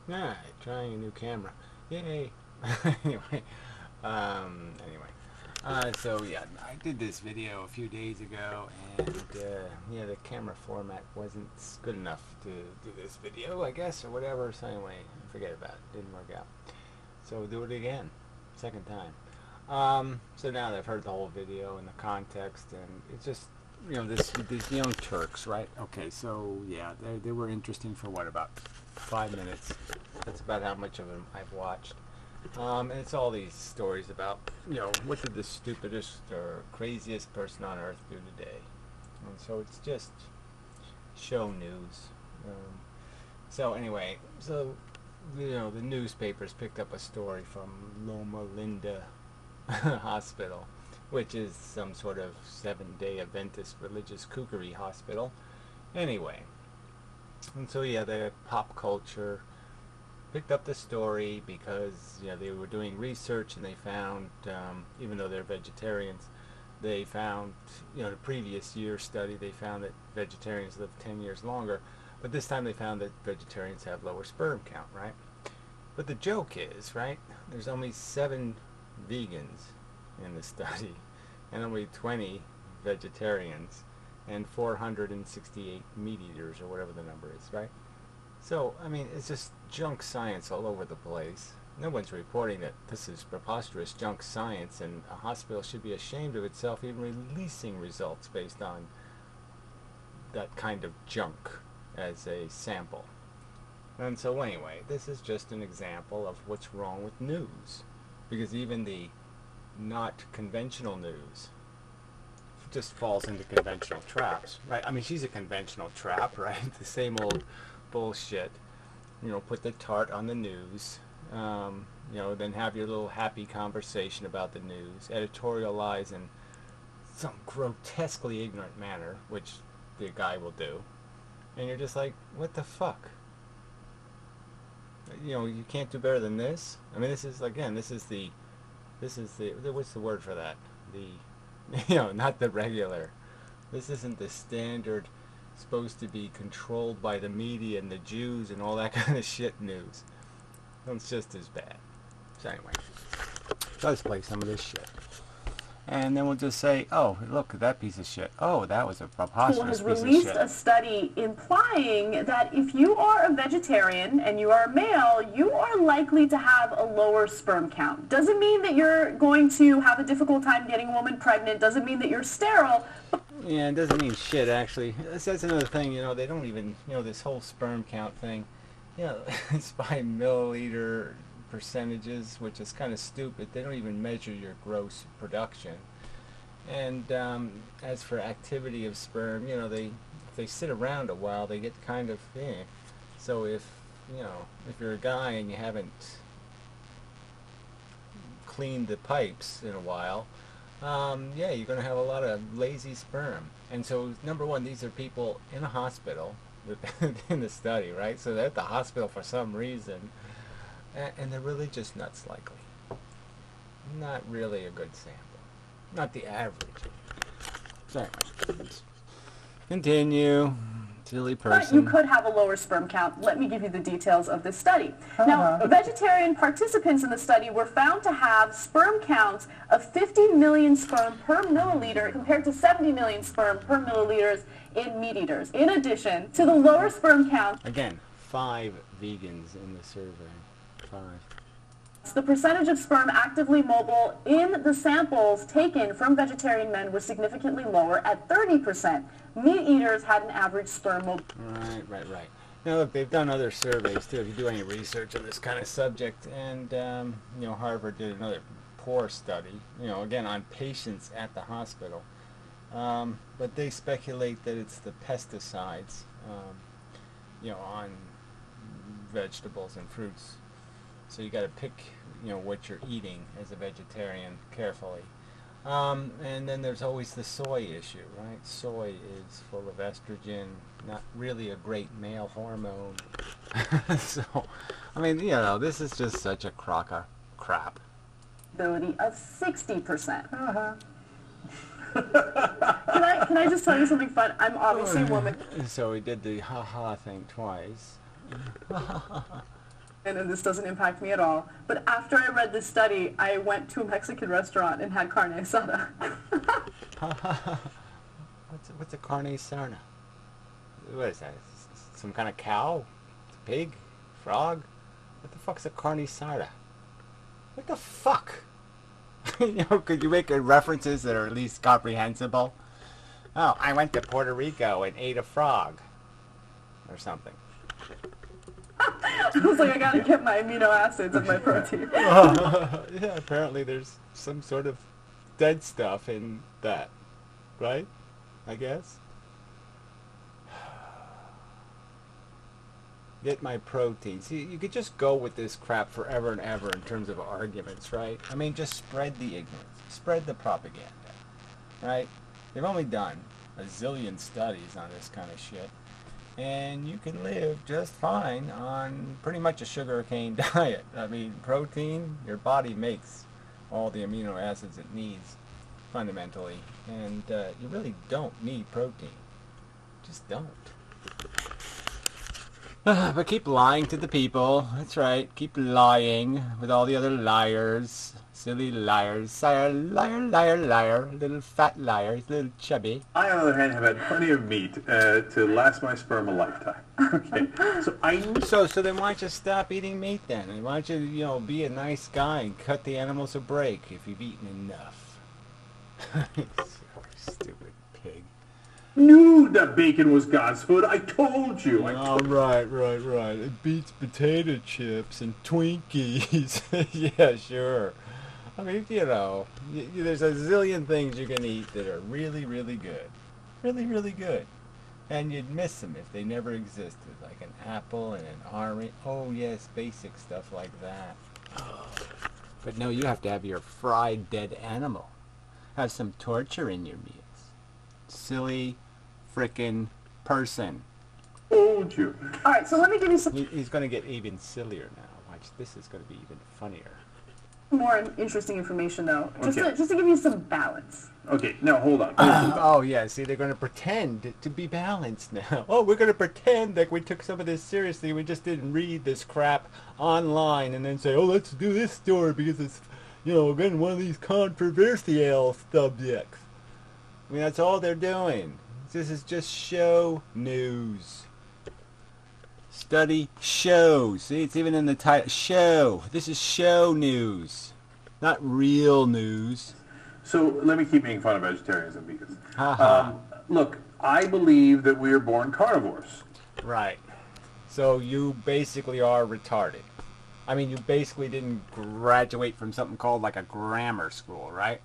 Alright, trying a new camera. Yay! anyway, so yeah, I did this video a few days ago, and yeah, the camera format wasn't good enough to do this video, I guess, or whatever. So anyway, forget about it. Didn't work out. So we'll do it again, second time. So now that I've heard the whole video and the context, and it's just these young Turks, right? Okay, so yeah, they were interesting for what, about 5 minutes. That's about how much of them I've watched. And it's all these stories about, what did the stupidest or craziest person on earth do today? And so it's just show news. So anyway, the newspapers picked up a story from Loma Linda Hospital, which is some sort of Seventh-day Adventist religious kookery hospital. Anyway, and so yeah, the pop culture picked up the story because they were doing research, and they found, even though they're vegetarians, they found, the previous year study, they found that vegetarians live 10 years longer, but this time they found that vegetarians have lower sperm count, right? But the joke is, right, there's only 7 vegans in the study, and only 20 vegetarians, and 468 meat eaters, or whatever the number is, right? So, I mean, it's just junk science all over the place. No one's reporting that this is preposterous junk science, and a hospital should be ashamed of itself even releasing results based on that kind of junk as a sample. And so anyway, this is just an example of what's wrong with news. Because even the not conventional news just falls into conventional traps, right? I mean, she's a conventional trap, right? The same old bullshit. Put the tart on the news. Then have your little happy conversation about the news. Editorialize in some grotesquely ignorant manner, which the guy will do. And you're just like, what the fuck? You can't do better than this. I mean, this is the what's the word for that? Not the regular. This isn't the standard, supposed to be controlled by the media and the Jews and all that kind of shit news. It's just as bad. So anyway, let's play some of this shit. And then we'll just say, oh, look at that piece of shit. Oh, that was a preposterous piece of shit. Has released a study implying that if you are a vegetarian and you are a male, you are likely to have a lower sperm count. Doesn't mean that you're going to have a difficult time getting a woman pregnant. Doesn't mean that you're sterile. Yeah, it doesn't mean shit, actually. That's another thing, they don't even, this whole sperm count thing, it's by milliliter percentages, which is kind of stupid. They don't even measure your gross production. And as for activity of sperm, if they sit around a while, they get kind of So if you're a guy and you haven't cleaned the pipes in a while, yeah, you're going to have a lot of lazy sperm. And so, number one, these are people in a hospital in the study, right? So they're at the hospital for some reason. And they're really just nuts, likely. Not really a good sample. Not the average. Sorry. Continue. Silly person. But you could have a lower sperm count. Let me give you the details of this study. Now, vegetarian participants in the study were found to have sperm counts of 50 million sperm per milliliter compared to 70 million sperm per milliliters in meat eaters. In addition to the lower sperm count... Again, 5 vegans in the survey. 5. The percentage of sperm actively mobile in the samples taken from vegetarian men was significantly lower at 30%. Meat eaters had an average sperm mobility. Right. Now, look, they've done other surveys, too, if you do any research on this kind of subject. And, Harvard did another poor study, again, on patients at the hospital. But they speculate that it's the pesticides, on vegetables and fruits. So you got to pick, what you're eating as a vegetarian carefully. And then there's always the soy issue, right? Soy is full of estrogen, not really a great male hormone. So, I mean, this is just such a crock of crap. Of 60%. Can I just tell you something fun? I'm obviously a woman. So we did the ha-ha thing twice. and this doesn't impact me at all. But after I read this study, I went to a Mexican restaurant and had carne asada. What's a carne asada? What is that? Some kind of cow? Pig? Frog? What the fuck's a carne asada? What the fuck? Could you make references that are at least comprehensible? Oh, I went to Puerto Rico and ate a frog. Or something. I was like, I gotta get my amino acids and my protein. Yeah, apparently there's some sort of dead stuff in that. Right? I guess. Get my protein. See, you could just go with this crap forever and ever in terms of arguments, right? I mean, just spread the ignorance. Spread the propaganda. Right? They've only done a zillion studies on this kind of shit. And you can live just fine on pretty much a sugarcane diet. I mean, protein, your body makes all the amino acids it needs, fundamentally. And you really don't need protein. Just don't. But keep lying to the people. That's right. Keep lying with all the other liars. Silly liars. Liar, liar, liar, liar. Little fat liars. Little chubby. I, on the other hand, have had plenty of meat to last my sperm a lifetime. Okay. So So then why don't you stop eating meat then? And why don't you, be a nice guy and cut the animals a break if you've eaten enough? Stupid pig. Knew that bacon was God's food. I told you. Right. It beats potato chips and Twinkies. Yeah, sure. I mean, there's a zillion things you can eat that are really, really good. Really, really good. And you'd miss them if they never existed. Like an apple and an orange. Oh, yes, basic stuff like that. But no, you have to have your fried dead animal. Have some torture in your meals. Silly frickin' person. Told you. All right, so let me give you some He's going to get even sillier now. Watch, this is going to be even funnier. more interesting information, though, just Okay. to give you some balance. Okay, now hold on. Oh, yeah, see, they're going to pretend to be balanced now. Oh, we're going to pretend like we took some of this seriously. We just didn't read this crap online and then say, oh, let's do this story because it's, again, one of these controversial subjects. I mean, that's all they're doing. This is just show news. Study show. See, it's even in the title. Show. This is show news. Not real news. So let me keep making fun of vegetarianism because, Haha. look, I believe that we are born carnivores. Right. So you basically are retarded. I mean, you basically didn't graduate from something called like a grammar school, right?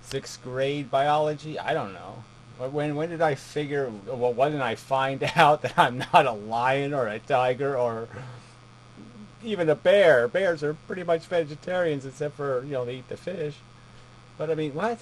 6th grade biology? I don't know. When did I figure, when did I find out that I'm not a lion or a tiger or even a bear? Bears are pretty much vegetarians except for, they eat the fish. But I mean, what?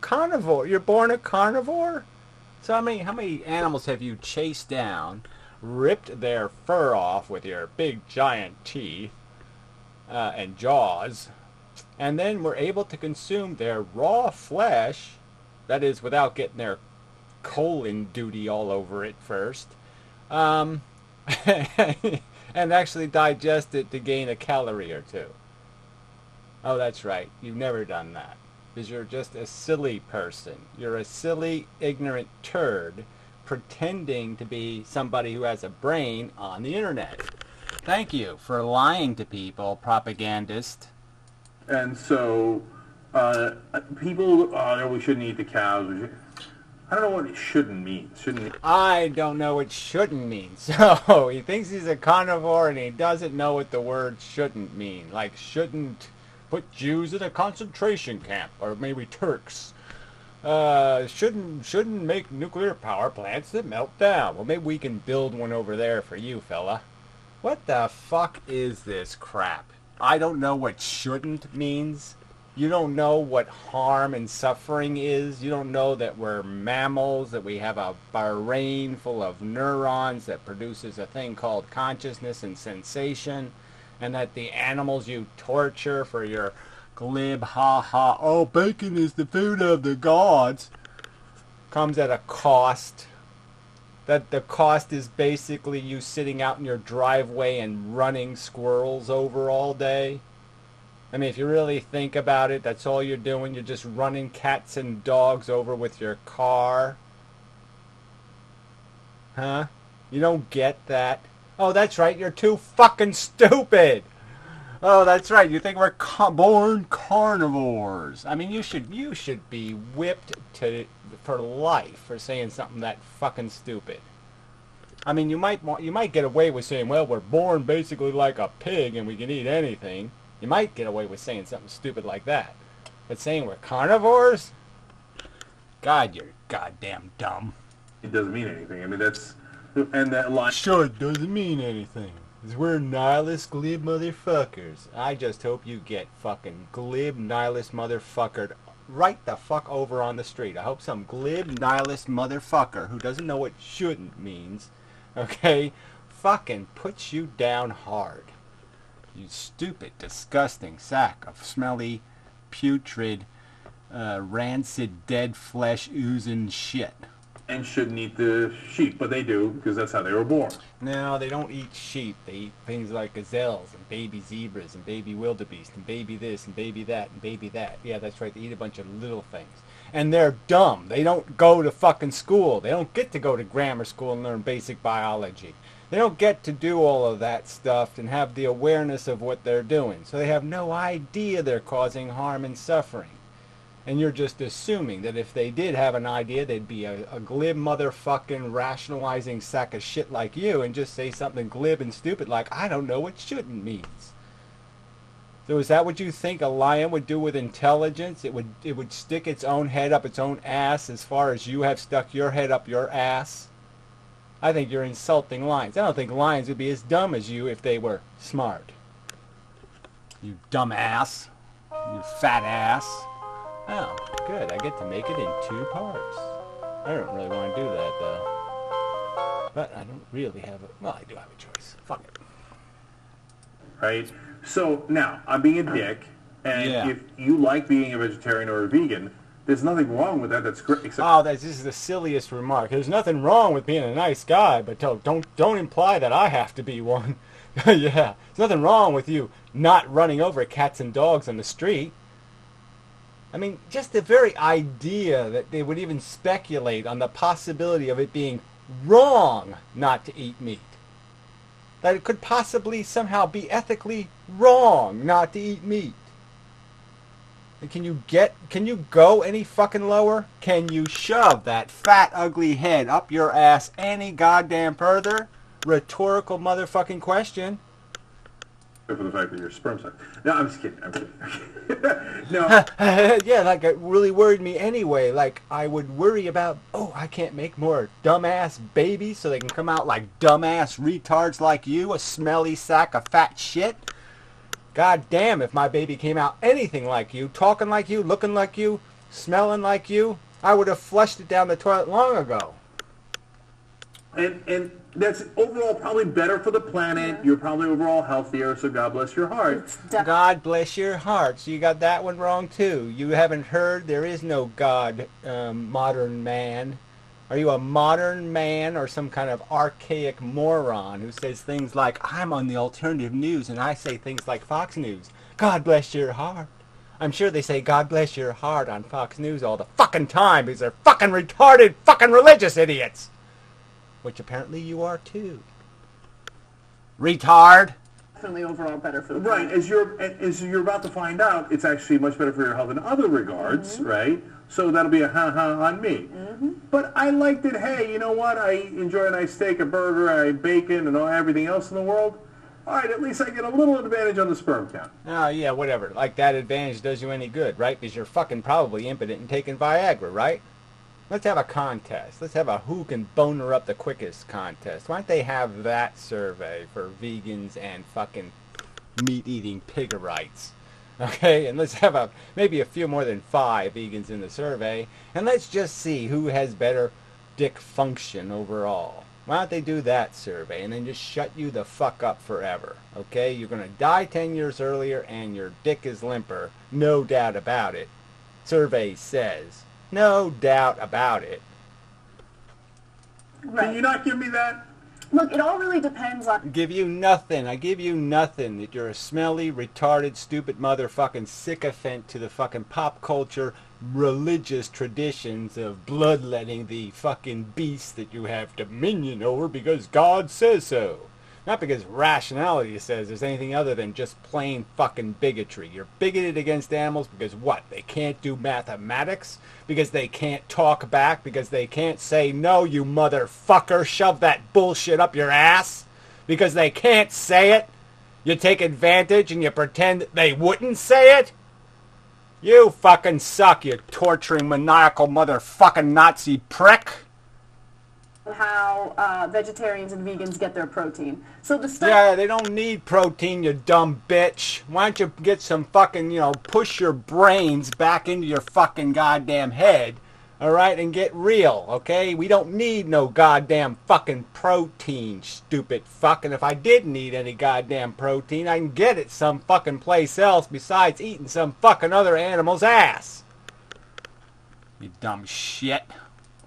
Carnivore? You're born a carnivore? So how many animals have you chased down, ripped their fur off with your big giant teeth and jaws, and then were able to consume their raw flesh, that is, without getting their colon duty all over it first, and actually digest it to gain a calorie or two? Oh, that's right. You've never done that. Because you're just a silly person. You're a silly, ignorant turd pretending to be somebody who has a brain on the internet. Thank you for lying to people, propagandist. And so, people, no, we shouldn't eat the cows. I don't know what it shouldn't mean. I don't know what shouldn't mean. So, he thinks he's a carnivore and he doesn't know what the word shouldn't mean. Like, shouldn't put Jews in a concentration camp, or maybe Turks. Shouldn't make nuclear power plants that melt down. Well, maybe we can build one over there for you, fella. What the fuck is this crap? I don't know what shouldn't means. You don't know what harm and suffering is. You don't know that we're mammals, that we have a brain full of neurons that produces a thing called consciousness and sensation, and that the animals you torture for your glib ha-ha, oh, bacon is the food of the gods, comes at a cost. That the cost is basically you sitting out in your driveway and running squirrels over all day? I mean, if you really think about it, that's all you're doing. You're just running cats and dogs over with your car. Huh? You don't get that? Oh, that's right. You're too fucking stupid. Oh, that's right. You think we're born carnivores? I mean, you should be whipped for life for saying something that fucking stupid. I mean, you might get away with saying, well, we're born basically like a pig and we can eat anything. You might get away with saying something stupid like that. But saying we're carnivores? God, you're goddamn dumb. It doesn't mean anything. I mean, that's... And that line... Sure, it doesn't mean anything. 'Cause we're nihilist glib motherfuckers. I just hope you get fucking glib nihilist motherfuckered right the fuck over on the street. I hope some glib nihilist motherfucker who doesn't know what shouldn't means, okay, fucking puts you down hard. You stupid, disgusting sack of smelly, putrid, rancid, dead flesh oozing shit. And shouldn't eat the sheep, but they do, because that's how they were born. No, they don't eat sheep. They eat things like gazelles and baby zebras and baby wildebeest and baby this and baby that and baby that. Yeah, that's right. They eat a bunch of little things. And they're dumb. They don't go to fucking school. They don't get to go to grammar school and learn basic biology. They don't get to do all of that stuff and have the awareness of what they're doing. So they have no idea they're causing harm and suffering. And you're just assuming that if they did have an idea, they'd be a glib motherfucking rationalizing sack of shit like you and just say something glib and stupid like, I don't know what shouldn't means. So is that what you think a lion would do with intelligence? It would stick its own head up its own ass as far as you have stuck your head up your ass? I think you're insulting lions. I don't think lions would be as dumb as you if they were smart. You dumb ass. You fat ass. Oh, good. I get to make it in 2 parts. I don't really want to do that, though. But I don't really have a... Well, I do have a choice. Fuck it. Right? So, now, I'm being a dick, and if you like being a vegetarian or a vegan, there's nothing wrong with that. That's great. Except this is the silliest remark. There's nothing wrong with being a nice guy, but don't imply that I have to be one. Yeah. There's nothing wrong with you not running over cats and dogs on the street. I mean, just the very idea that they would even speculate on the possibility of it being wrong not to eat meat. That it could possibly somehow be ethically wrong not to eat meat. And can you go any fucking lower? Can you shove that fat, ugly head up your ass any goddamn further? Rhetorical motherfucking question. For the fact that you're sperm cell. No, I'm just kidding. No. Yeah, like it really worried me anyway. Like I would worry about, I can't make more dumbass babies so they can come out like dumbass retards like you, a smelly sack of fat shit. God damn, if my baby came out anything like you, talking like you, looking like you, smelling like you, I would have flushed it down the toilet long ago. And that's overall probably better for the planet. You're probably overall healthier, so God bless your heart. God bless your heart. So you got that one wrong too. You haven't heard there is no God, modern man. Are you a modern man or some kind of archaic moron who says things like, I'm on the alternative news and I say things like Fox News. God bless your heart. I'm sure they say God bless your heart on Fox News all the fucking time because they're fucking retarded fucking religious idiots. Which apparently you are too. Retard. Definitely overall better for the planet. Right, as you're about to find out, it's actually much better for your health in other regards, right? So that'll be a ha-ha on me. But I liked it, hey, you know what? I enjoy a nice steak, a burger, bacon, and everything else in the world. All right, at least I get a little advantage on the sperm count. Oh, yeah, whatever. Like that advantage does you any good, right? Because you're fucking probably impotent and taking Viagra, right? Let's have a contest. Let's have a who can boner up the quickest contest. Why don't they have that survey for vegans and fucking meat-eating pigorites? Okay, and let's have maybe a few more than 5 vegans in the survey, and let's just see who has better dick function overall. Why don't they do that survey and then just shut you the fuck up forever? Okay, you're going to die 10 years earlier and your dick is limper. No doubt about it. Survey says. No doubt about it. Can you not give me that? Look, it all really depends on... Give you nothing. I give you nothing. That you're a smelly, retarded, stupid motherfucking sycophant to the fucking pop culture, religious traditions of bloodletting the fucking beast that you have dominion over because God says so. Not because rationality says there's anything other than just plain fucking bigotry. You're bigoted against animals because what? They can't do mathematics? Because they can't talk back? Because they can't say, no, you motherfucker, shove that bullshit up your ass? Because they can't say it? You take advantage and you pretend they wouldn't say it? You fucking suck, you torturing, maniacal motherfucking Nazi prick. How vegetarians and vegans get their protein. So the study... Yeah, they don't need protein, you dumb bitch. Why don't you get some fucking, push your brains back into your fucking goddamn head, alright, and get real, okay? We don't need no goddamn fucking protein, stupid fuck. And if I did need any goddamn protein, I can get it some fucking place else besides eating some fucking other animal's ass. You dumb shit.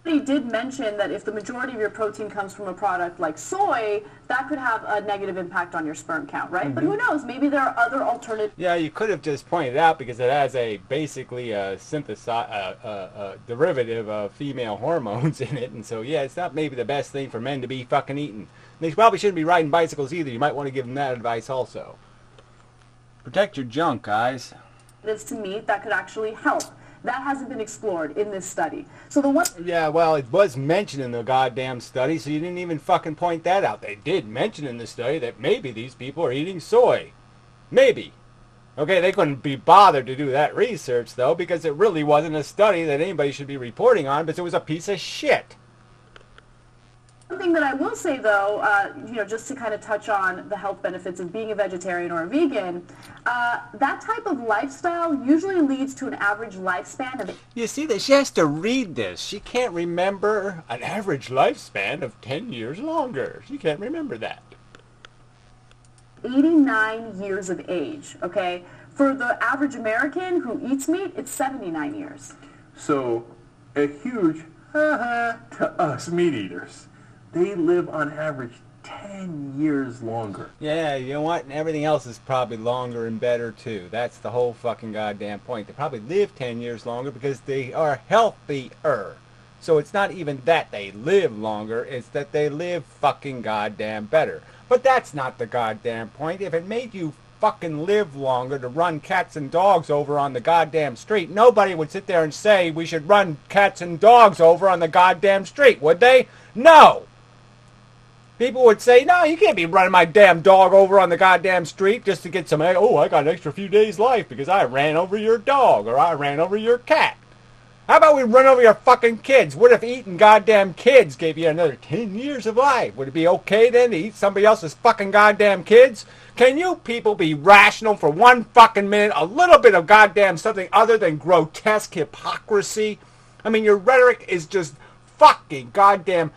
He did mention that if the majority of your protein comes from a product like soy, that could have a negative impact on your sperm count, right? Mm-hmm. But who knows? Maybe there are other alternatives. Yeah, you could have just pointed out because it has basically a derivative of female hormones in it, and so yeah, it's not maybe the best thing for men to be fucking eating. They probably shouldn't be riding bicycles either. You might want to give them that advice also. Protect your junk, guys. It's to meat that could actually help. That hasn't been explored in this study. So the one... Yeah, well, it was mentioned in the goddamn study, so you didn't even fucking point that out. They did mention in the study that maybe these people are eating soy. Maybe. Okay, they couldn't be bothered to do that research, though, because it really wasn't a study that anybody should be reporting on, but it was a piece of shit. One thing that I will say, though, just to kind of touch on the health benefits of being a vegetarian or a vegan, that type of lifestyle usually leads to an average lifespan of... You see, that she has to read this. She can't remember an average lifespan of 10 years longer. She can't remember that. 89 years of age, okay? For the average American who eats meat, it's 79 years. So, a huge to us meat eaters. They live on average 10 years longer. Yeah, you know what? And everything else is probably longer and better, too. That's the whole fucking goddamn point. They probably live 10 years longer because they are healthier. So it's not even that they live longer, it's that they live fucking goddamn better. But that's not the goddamn point. If it made you fucking live longer to run cats and dogs over on the goddamn street, nobody would sit there and say we should run cats and dogs over on the goddamn street, would they? No! People would say, no, you can't be running my damn dog over on the goddamn street just to get some, oh, I got an extra few days life because I ran over your dog or I ran over your cat. How about we run over your fucking kids? What if eating goddamn kids gave you another 10 years of life? Would it be okay then to eat somebody else's fucking goddamn kids? Can you people be rational for one fucking minute? A little bit of goddamn something other than grotesque hypocrisy? I mean, your rhetoric is just fucking goddamn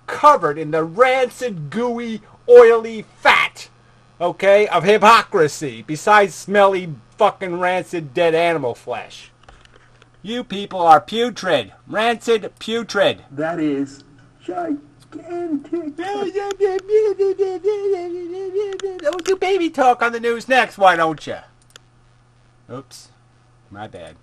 covered in the rancid, gooey, oily fat, okay, of hypocrisy, besides smelly, fucking rancid, dead animal flesh. You people are putrid. Rancid, putrid. That is gigantic. Don't do baby talk on the news next, why don't you? Oops, my bad.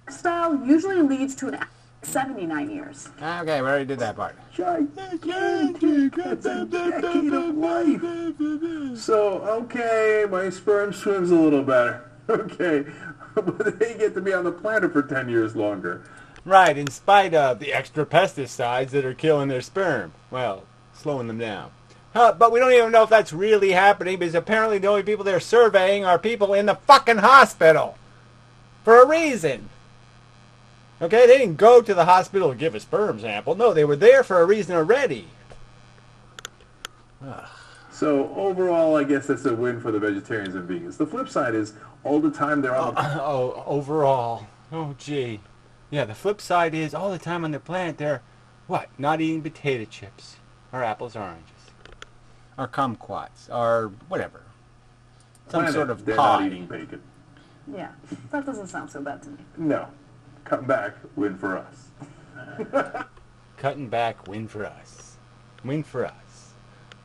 Style usually leads to an 79 years. Okay, we already did that part. Gigantic. That's a decade of life. So, okay, my sperm swims a little better. Okay, but they get to be on the planet for 10 years longer. Right, in spite of the extra pesticides that are killing their sperm. Well, slowing them down. But we don't even know if that's really happening because apparently the only people they're surveying are people in the fucking hospital. For a reason. Okay, they didn't go to the hospital to give a sperm sample. No, they were there for a reason already. Ugh. So overall, I guess that's a win for the vegetarians and vegans. The flip side is all the time they're on the... overall. Oh, gee. Yeah, the flip side is all the time on the planet they're, what, not eating potato chips, or apples or oranges, or kumquats, or whatever. Some sort of they're pie. not eating bacon. Yeah, that doesn't sound so bad to me. No. Come back, win for us. Cutting back, win for us. Win for us.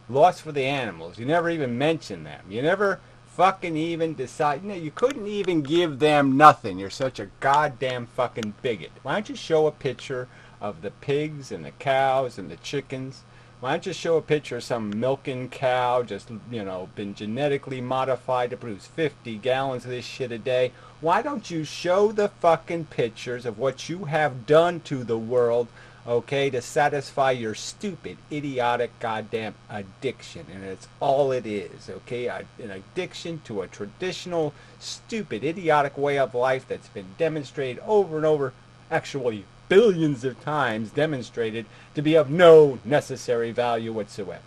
Loss for the animals. You never even mention them. You never fucking even decide. You couldn't even give them nothing. You're such a goddamn fucking bigot. Why don't you show a picture of the pigs and the cows and the chickens? Why don't you show a picture of some milking cow just, been genetically modified to produce 50 gallons of this shit a day? Why don't you show the fucking pictures of what you have done to the world, okay, to satisfy your stupid, idiotic, goddamn addiction? And it's all it is, okay? An addiction to a traditional, stupid, idiotic way of life that's been demonstrated over and over, actually billions of times demonstrated to be of no necessary value whatsoever.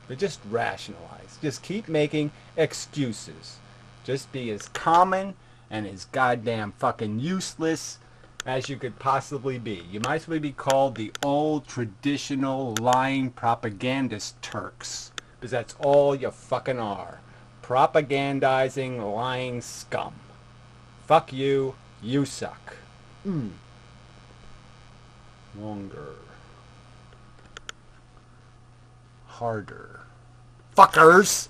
But just rationalize. Just keep making excuses. Just be as common and as goddamn fucking useless as you could possibly be. You might as well be called the old traditional lying propagandist Turks. Because that's all you fucking are. Propagandizing, lying scum. Fuck you. You suck. Longer. Harder. Fuckers!